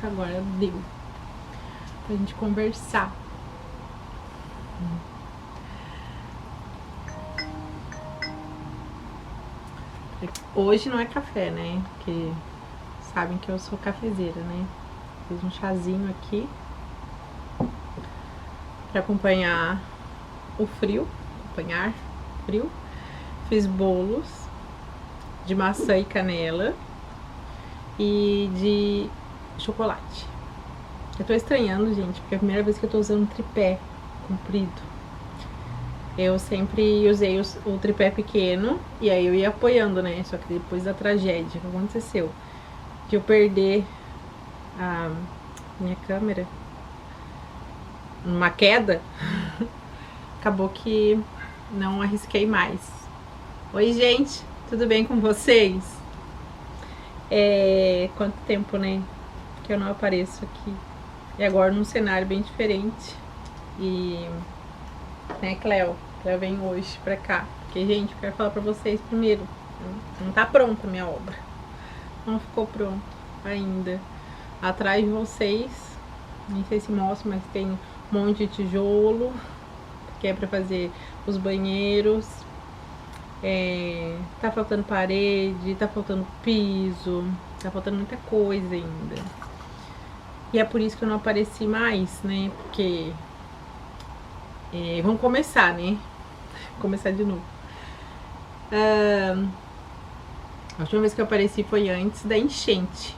que agora deu pra gente conversar. Hoje não é café, né? Porque sabem que eu sou cafezeira, né? Fiz um chazinho aqui pra acompanhar o frio. Fiz bolos de maçã e canela e de chocolate. Eu tô estranhando, gente, porque é a primeira vez que eu tô usando um tripé comprido. Eu sempre usei o tripé pequeno e aí eu ia apoiando, né? Só que depois da tragédia que aconteceu, de eu perder a minha câmera numa queda, acabou que não arrisquei mais. Oi, gente, tudo bem com vocês? Quanto tempo, né, que eu não apareço aqui. E agora num cenário bem diferente. E, né, Cleo vem hoje pra cá. Porque, gente, eu quero falar pra vocês primeiro. Não tá pronta a minha obra. Não ficou pronto ainda. Atrás de vocês, nem sei se mostra, mas tem um monte de tijolo. Que é pra fazer os banheiros. Tá faltando parede, tá faltando piso, tá faltando muita coisa ainda. E é por isso que eu não apareci mais, né? Porque vamos começar, né? Começar de novo. A última vez que eu apareci foi antes da enchente.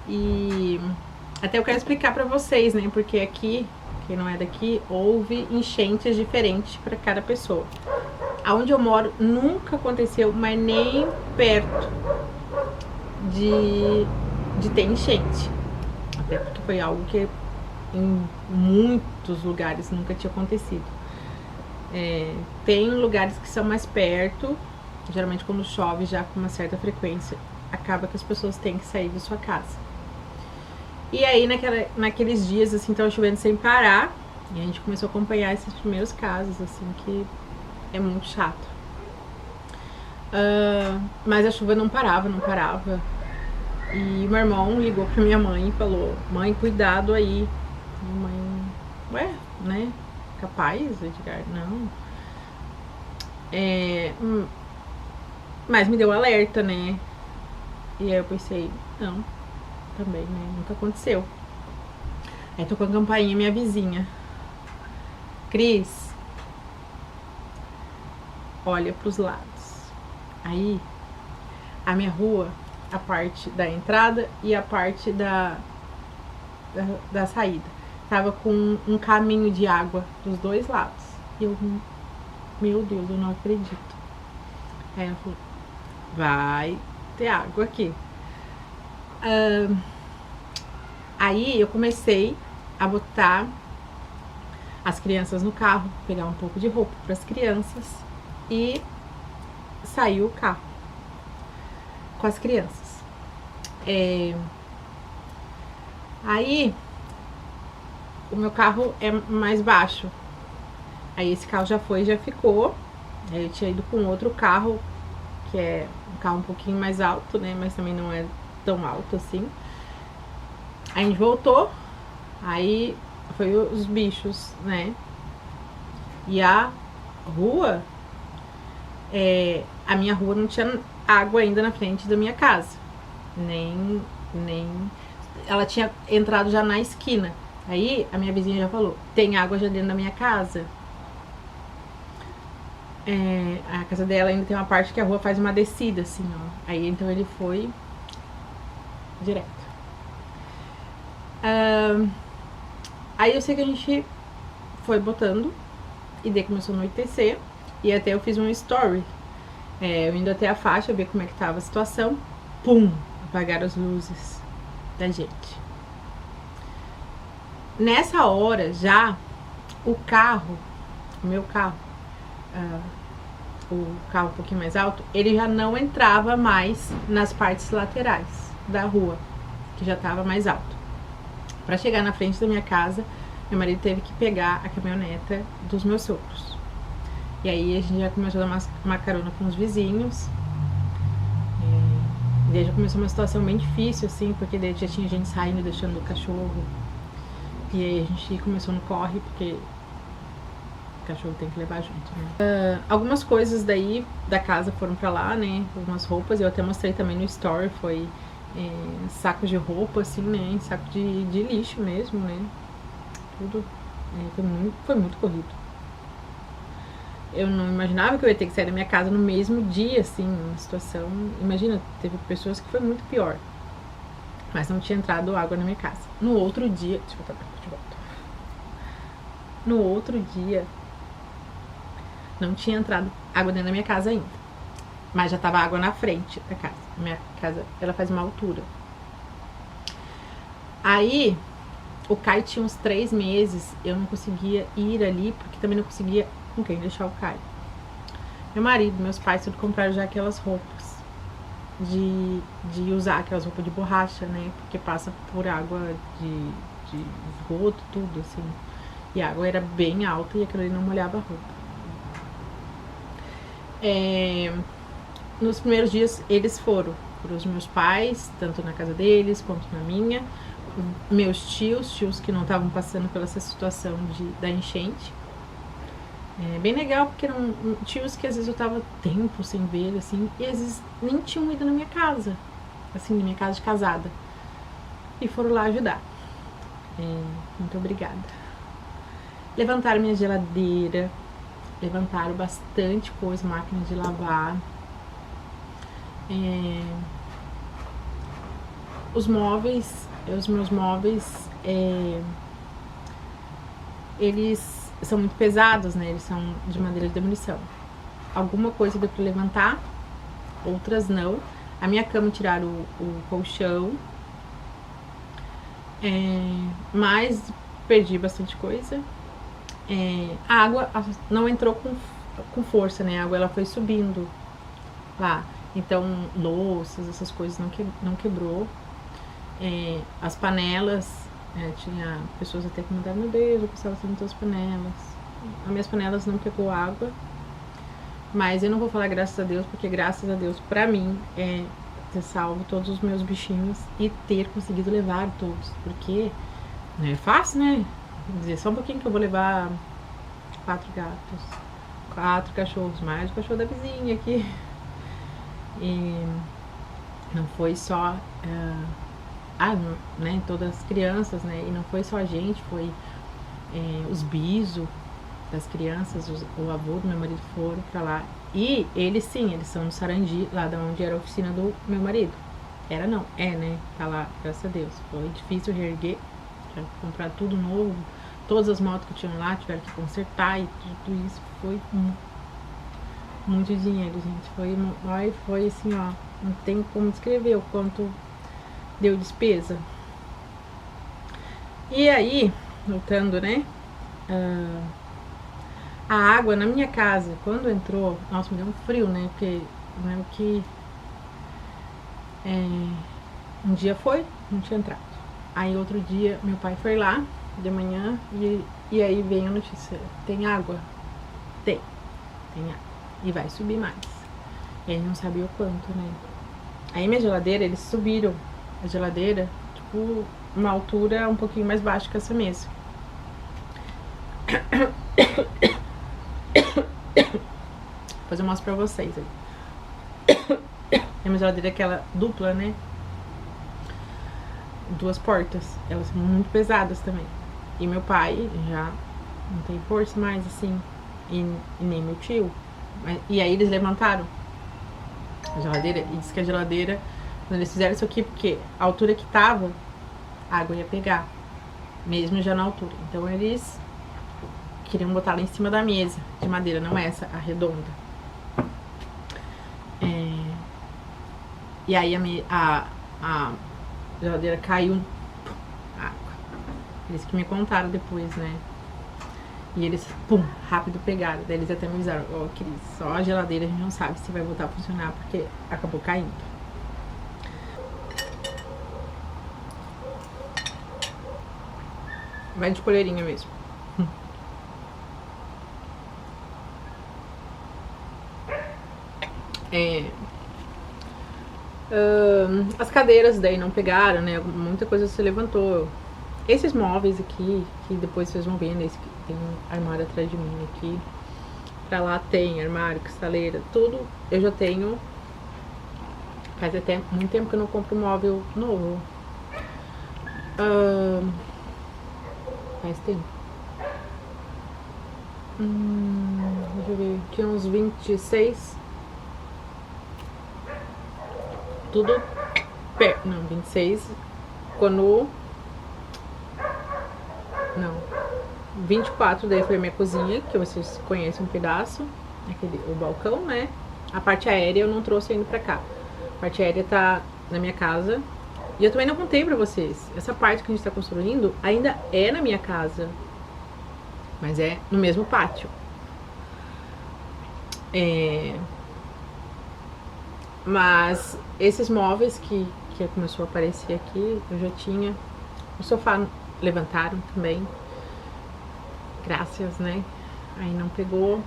E até eu quero explicar pra vocês, né? Porque aqui, quem não é daqui, houve enchentes diferentes pra cada pessoa. Aonde eu moro nunca aconteceu, mas nem perto de ter enchente. Até porque foi algo que em muitos lugares nunca tinha acontecido. Tem lugares que são mais perto, geralmente quando chove já com uma certa frequência, acaba que as pessoas têm que sair de sua casa. E aí naqueles dias assim, tava chovendo sem parar, e a gente começou a acompanhar esses primeiros casos, assim, que é muito chato. Mas a chuva não parava. E meu irmão ligou pra minha mãe e falou: mãe, cuidado aí. Minha mãe, ué, né? Capaz, Edgar? Não. Mas me deu alerta, né? E aí eu pensei: não, também, né? Nunca aconteceu. Aí tocou a campainha, minha vizinha: Cris, olha pros lados. Aí, a minha rua, a parte da entrada e a parte da saída, tava com um caminho de água dos dois lados. E eu, meu Deus, eu não acredito. Aí ela falou: vai ter água aqui. Aí eu comecei a botar as crianças no carro, pegar um pouco de roupa para as crianças e saiu o carro com as crianças. Aí o meu carro é mais baixo. Aí esse carro já ficou. Aí eu tinha ido com outro carro, que é um carro um pouquinho mais alto, né? Mas também não é tão alto assim. Aí a gente voltou. Aí foi os bichos, né? E a rua, a minha rua não tinha água ainda na frente da minha casa. Nem ela tinha entrado já na esquina. Aí a minha vizinha já falou: tem água já dentro da minha casa. A casa dela ainda tem uma parte que a rua faz uma descida, assim, ó. Aí então ele foi direto. Aí eu sei que a gente foi botando, e daí começou a anoitecer, e até eu fiz um story, eu indo até a faixa, ver como é que tava a situação. Pum! Apagaram as luzes da gente. Nessa hora já, o meu carro, o carro um pouquinho mais alto, ele já não entrava mais nas partes laterais da rua, que já estava mais alto. Para chegar na frente da minha casa, meu marido teve que pegar a caminhoneta dos meus sogros. E aí a gente já começou a dar uma carona com os vizinhos. Daí já começou uma situação bem difícil, assim, porque daí já tinha gente saindo, deixando o cachorro. E aí a gente começou no corre, porque o cachorro tem que levar junto, né? Algumas coisas daí da casa foram pra lá, né? Algumas roupas, eu até mostrei também no story, foi sacos de roupa, assim, né? Saco de lixo mesmo, né? Tudo. Foi muito corrido. Eu não imaginava que eu ia ter que sair da minha casa no mesmo dia, assim, uma situação. Imagina, teve pessoas que foi muito pior. Mas não tinha entrado água na minha casa. No outro dia. Deixa eu botar de volta. No outro dia, não tinha entrado água dentro da minha casa ainda. Mas já tava água na frente da casa. A minha casa, ela faz uma altura. Aí, o Caio tinha uns 3 meses. Eu não conseguia ir ali, porque também não conseguia com quem deixar o Caio. Meu marido, meus pais, tudo compraram já aquelas roupas de usar aquelas roupas de borracha, né? Porque passa por água de esgoto, tudo, assim. E a água era bem alta e aquilo ali não molhava a roupa. Nos primeiros dias, eles foram os meus pais, tanto na casa deles quanto na minha. Meus tios que não estavam passando pela essa situação da enchente. Bem legal, porque eram tios que às vezes eu tava tempo sem ver, assim, e às vezes nem tinham ido na minha casa, assim, na minha casa de casada. E foram lá ajudar. Muito obrigada. Levantaram minha geladeira, levantaram bastante coisa, máquina de lavar. Os meus móveis, eles são muito pesados, né? Eles são de madeira de demolição. Alguma coisa deu pra levantar, outras não. A minha cama tiraram o colchão, mas perdi bastante coisa. A água não entrou com força, né? A água ela foi subindo lá. Então, louças, essas coisas não quebrou. As panelas, tinha pessoas até que mandaram: meu Deus, eu gostava tanto das panelas. As minhas panelas não pegou água, mas eu não vou falar graças a Deus, porque graças a Deus pra mim é ter salvo todos os meus bichinhos e ter conseguido levar todos, porque não é fácil, né? Quer dizer, só um pouquinho que eu vou levar 4 gatos, 4 cachorros, mais o cachorro da vizinha aqui. E não foi só né, todas as crianças, né, e não foi só a gente, foi os bisos das crianças, o avô do meu marido foram pra lá, e eles sim, eles são do Sarandi, lá da onde era a oficina do meu marido. Era não, né, tá lá, graças a Deus. Foi difícil reerguer, tiveram que comprar tudo novo, todas as motos que tinham lá tiveram que consertar, e tudo isso foi muito dinheiro, gente, foi assim, ó, não tem como descrever o quanto deu despesa. E aí, voltando, né, a água na minha casa, quando entrou, nossa, me deu um frio, né, porque eu lembro que um dia não tinha entrado. Aí outro dia, meu pai foi lá, de manhã, e aí veio a notícia: tem água? Tem água. E vai subir mais. E ele não sabia o quanto, né. Aí minha geladeira, eles subiram a geladeira, tipo, uma altura um pouquinho mais baixa que essa mesa. Depois eu mostro pra vocês aí. A minha geladeira é aquela dupla, né? 2 portas. Elas são muito pesadas também. E meu pai já não tem força mais, assim. E nem meu tio. E aí eles levantaram a geladeira e disse que a geladeira, quando eles fizeram isso aqui, porque a altura que tava, a água ia pegar, mesmo já na altura. Então eles queriam botar lá em cima da mesa de madeira, não essa, a redonda. E aí a geladeira caiu, água. Eles que me contaram depois, né? E eles, rápido pegaram. Daí eles até me avisaram: ó, Cris, só a geladeira a gente não sabe se vai voltar a funcionar, porque acabou caindo. Vai de colherinha mesmo. As cadeiras daí não pegaram, né? Muita coisa se levantou. Esses móveis aqui, que depois vocês vão ver, esse que tem um armário atrás de mim aqui. Pra lá tem armário, cristaleira, tudo eu já tenho. Faz até muito tempo que eu não compro móvel novo. Faz tempo. Deixa eu ver. Tinha uns 26. Tudo. Não, 26. Quando. Não. 24 daí foi a minha cozinha, que vocês conhecem um pedaço. O balcão, né? A parte aérea eu não trouxe ainda pra cá. A parte aérea tá na minha casa. E eu também não contei pra vocês. Essa parte que a gente tá construindo ainda é na minha casa. Mas é no mesmo pátio. Mas esses móveis que começou a aparecer aqui, eu já tinha. O sofá levantaram também. Graças, né? Aí não pegou.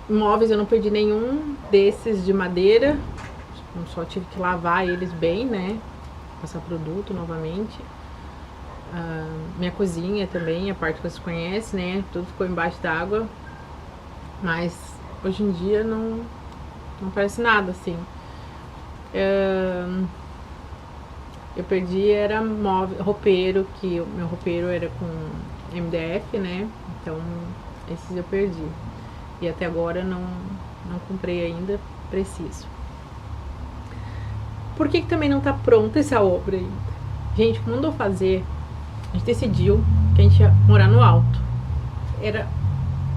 Móveis eu não perdi nenhum desses de madeira. Só tive que lavar eles bem, né? Passar produto novamente. Minha cozinha também, a parte que vocês conhecem, né? Tudo ficou embaixo d'água. Mas hoje em dia não parece nada, assim. Eu perdi, era roupeiro, que o meu roupeiro era com MDF, né? Então, esses eu perdi. E até agora não comprei ainda, preciso. Por que também não tá pronta essa obra ainda? Gente, quando eu fazer, a gente decidiu que a gente ia morar no alto. Era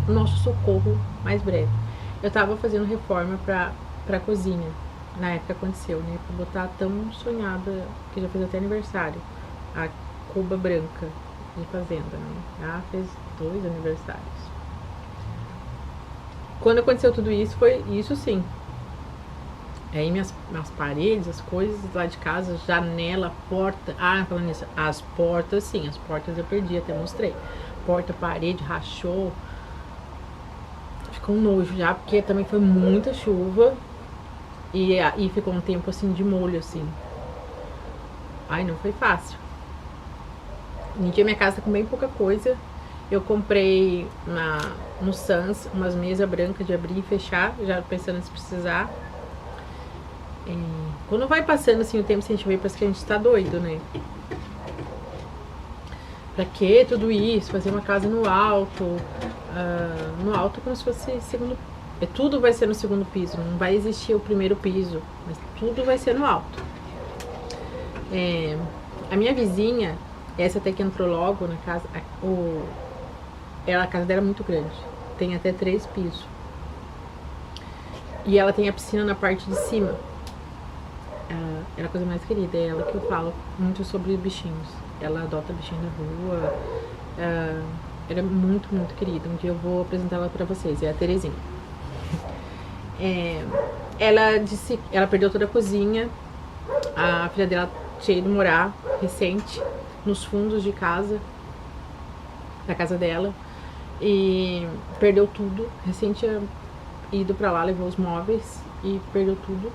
o nosso socorro mais breve. Eu tava fazendo reforma pra cozinha. Na época aconteceu, né? Pra botar tão sonhada, que já fez até aniversário. A cuba branca de fazenda, né? Já fez 2 aniversários. Quando aconteceu tudo isso, foi isso sim. Aí minhas paredes, as coisas lá de casa, janela, porta. Falando nisso, as portas, sim, as portas eu perdi, até mostrei. Porta, parede, rachou. Ficou um nojo já, porque também foi muita chuva. E ficou um tempo assim de molho, assim. Ai, não foi fácil. Minha casa tá com bem pouca coisa. Eu comprei no Sans umas mesas brancas de abrir e fechar, já pensando se precisar. Quando vai passando assim o tempo, se a gente vê, parece que a gente tá doido, né? Pra que tudo isso? Fazer uma casa no alto. No alto como se fosse segundo. Tudo vai ser no segundo piso, não vai existir o primeiro piso, mas tudo vai ser no alto. A minha vizinha, essa até que entrou logo na casa, a casa dela é muito grande, tem até 3 pisos. E ela tem a piscina na parte de cima. Ela é a coisa mais querida, é ela que eu falo muito sobre bichinhos. Ela adota bichinho na rua. Ela é muito, muito querida. Um dia eu vou apresentar ela pra vocês, é a Terezinha. Ela perdeu toda a cozinha. A filha dela tinha ido morar recente nos fundos de casa, da casa dela, e perdeu tudo. Recente tinha ido pra lá, levou os móveis e perdeu tudo.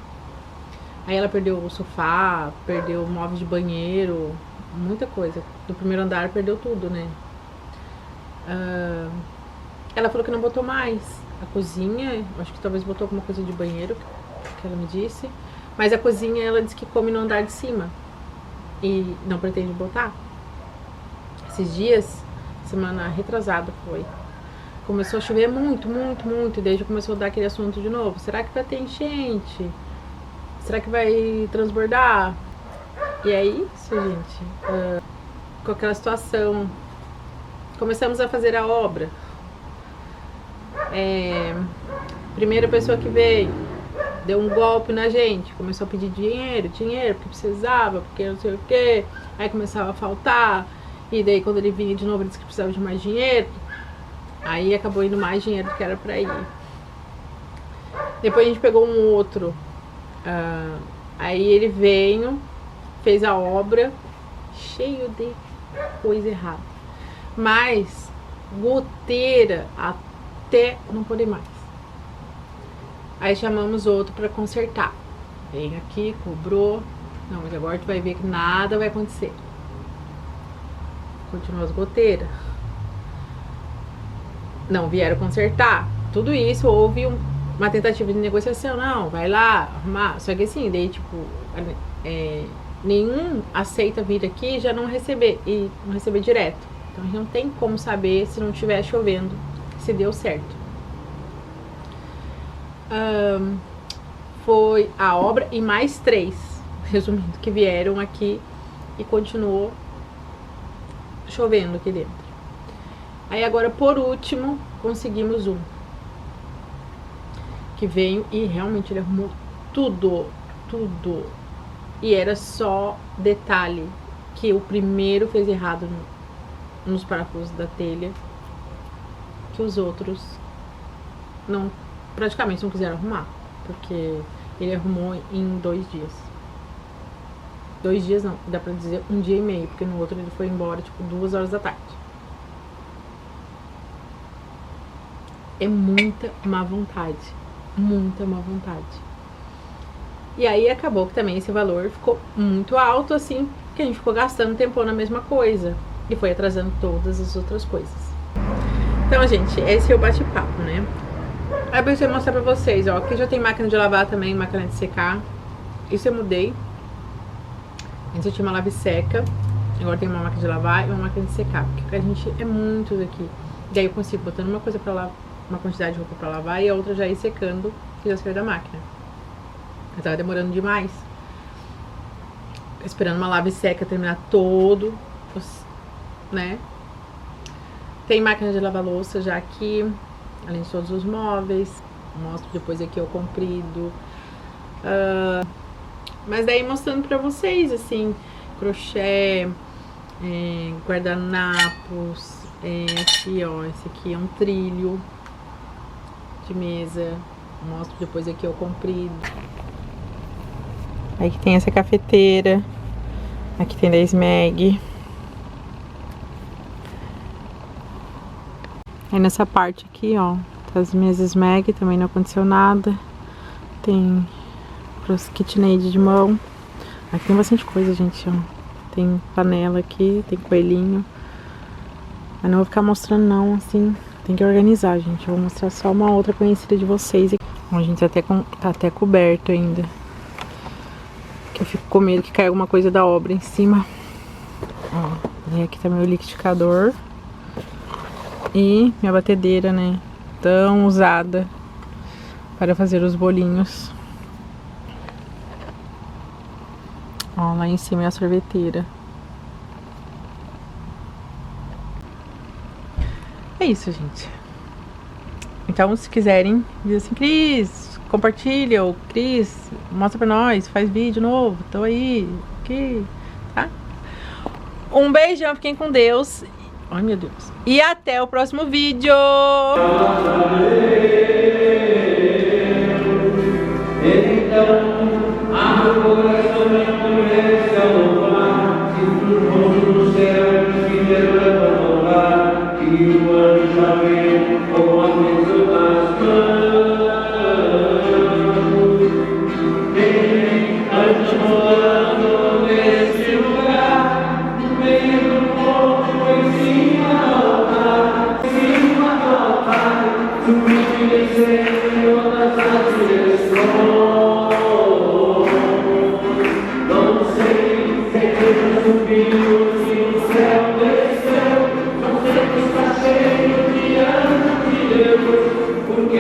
Aí ela perdeu o sofá, perdeu móveis de banheiro, muita coisa. Do primeiro andar perdeu tudo, né? Ela falou que não botou mais a cozinha, acho que talvez botou alguma coisa de banheiro, que ela me disse. Mas a cozinha, ela disse que come no andar de cima e não pretende botar. Esses dias, semana retrasada foi, começou a chover muito, muito, muito, e daí já começou a dar aquele assunto de novo. Será que vai ter enchente? Será que vai transbordar? E aí, isso, gente, com aquela situação, começamos a fazer a obra. Primeira pessoa que veio deu um golpe na gente, começou a pedir dinheiro, porque precisava, porque não sei o que. Aí começava a faltar, e daí quando ele vinha de novo ele disse que precisava de mais dinheiro. Aí acabou indo mais dinheiro do que era pra ir. Depois a gente pegou um outro, aí ele veio, fez a obra, cheio de coisa errada, mas goteira até não poder mais. Aí chamamos outro pra consertar. Vem aqui, cobrou. Não, mas agora tu vai ver que nada vai acontecer. Continua as goteiras. Não vieram consertar. Tudo isso houve uma tentativa de negociação. Não, vai lá arrumar. Só que assim, daí tipo, nenhum aceita vir aqui e já não receber. E não receber direto. Então a gente não tem como saber se não estiver chovendo, se deu certo. Foi a obra e mais 3, resumindo, que vieram aqui e continuou chovendo aqui dentro. Aí agora, por último, conseguimos um que veio e realmente ele arrumou tudo. E era só detalhe que o primeiro fez errado nos parafusos da telha, que os outros praticamente não quiseram arrumar, porque ele arrumou em 2 dias. 2 dias não, dá pra dizer 1 dia e meio, porque no outro ele foi embora tipo 2 horas da tarde. É muita má vontade, muita má vontade. E aí acabou que também esse valor ficou muito alto, assim, que a gente ficou gastando tempo na mesma coisa e foi atrasando todas as outras coisas. Então, gente, esse é o bate-papo, né? Aí eu pensei em mostrar pra vocês, ó, aqui já tem máquina de lavar também, máquina de secar. Isso eu mudei. Antes eu tinha uma lave seca, agora tem uma máquina de lavar e uma máquina de secar, porque a gente é muito daqui. Daí eu consigo botando uma coisa pra lavar, uma quantidade de roupa pra lavar e a outra já ir secando, que já saiu da máquina. Eu tava demorando demais. Esperando uma lave seca terminar todo, né? Tem máquina de lavar louça já aqui, além de todos os móveis. Mostro depois aqui o comprido. Mas daí mostrando pra vocês, assim, crochê, guardanapos, aqui ó, esse aqui é um trilho de mesa. Mostro depois aqui o comprido. Aí que tem essa cafeteira. Aqui tem da Smeg. Aí nessa parte aqui, ó, tá as mesas Smeg, também não aconteceu nada. Tem pros KitchenAid de mão. Aqui tem bastante coisa, gente, ó. Tem panela aqui, tem coelhinho. Mas não vou ficar mostrando não, assim. Tem que organizar, gente. Eu vou mostrar só uma outra conhecida de vocês. Bom, gente, tá até coberto ainda. Eu fico com medo que caia alguma coisa da obra em cima. Ó, e aqui tá meu liquidificador. E minha batedeira, né? Tão usada para fazer os bolinhos. Ó, lá em cima é a sorveteira. É isso, gente. Então, se quiserem, diz assim, Cris, compartilha, ou Cris, mostra pra nós, faz vídeo novo, tô aí, aqui, tá? Um beijão, fiquem com Deus. Ai, meu Deus. E até o próximo vídeo! Porque